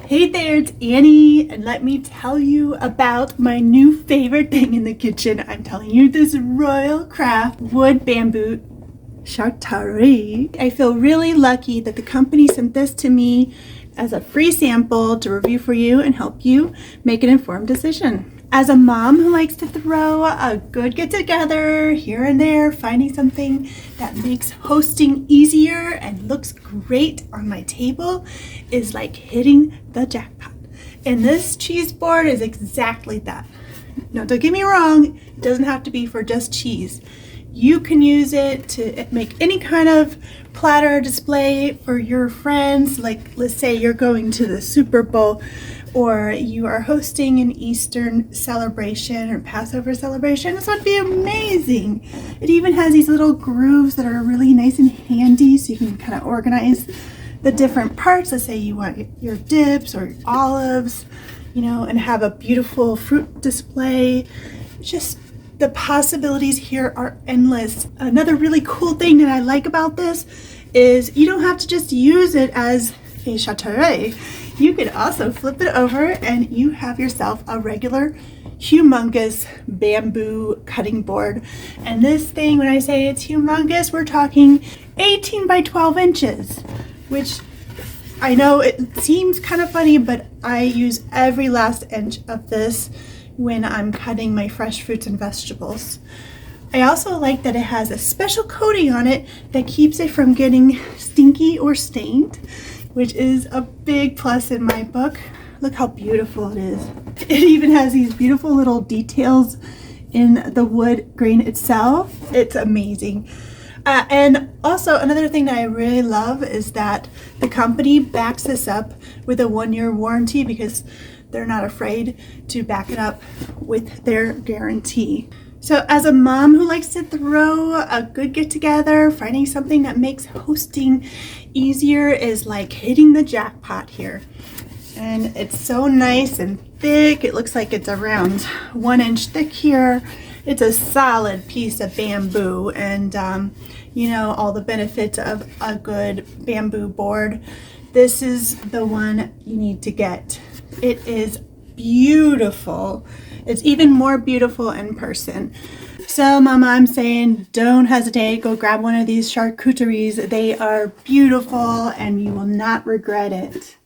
Hey there, it's Annie, and let me tell you about my new favorite thing in the kitchen. I'm telling you, this Royal Craft wood bamboo Charcuterie. I feel really lucky that the company sent this to me as a free sample to review for you and help you make an informed decision. As a mom who likes to throw a good get-together here and there, finding something that makes hosting easier and looks great on my table is like hitting the jackpot. And this cheese board is exactly that. Now, don't get me wrong, it doesn't have to be for just cheese. You can use it to make any kind of platter display for your friends. Like, let's say you're going to the Super Bowl, or you are hosting an Eastern celebration or Passover celebration. This would be amazing. It even has these little grooves that are really nice and handy, so you can kind of organize the different parts. Let's say you want your dips or olives, and have a beautiful fruit display. Just the possibilities here are endless. Another really cool thing that I like about this is you don't have to just use it as a charcuterie. You could also flip it over and you have yourself a regular humongous bamboo cutting board. And this thing, when I say it's humongous, we're talking 18 by 12 inches, which I know it seems kind of funny, but I use every last inch of this when I'm cutting my fresh fruits and vegetables. I also like that it has a special coating on it that keeps it from getting stinky or stained, which is a big plus in my book. Look how beautiful it is. It even has these beautiful little details in the wood grain itself. It's amazing. And also another thing that I really love is that the company backs this up with a 1-year warranty, because they're not afraid to back it up with their guarantee. So as a mom who likes to throw a good get-together, finding something that makes hosting easier is like hitting the jackpot here. And it's so nice and thick. It looks like it's around 1 inch thick here. It's a solid piece of bamboo, and all the benefits of a good bamboo board. This is the one you need to get. It is beautiful. It's even more beautiful in person. So Mama, I'm saying don't hesitate. Go grab one of these charcuteries. They are beautiful and you will not regret it.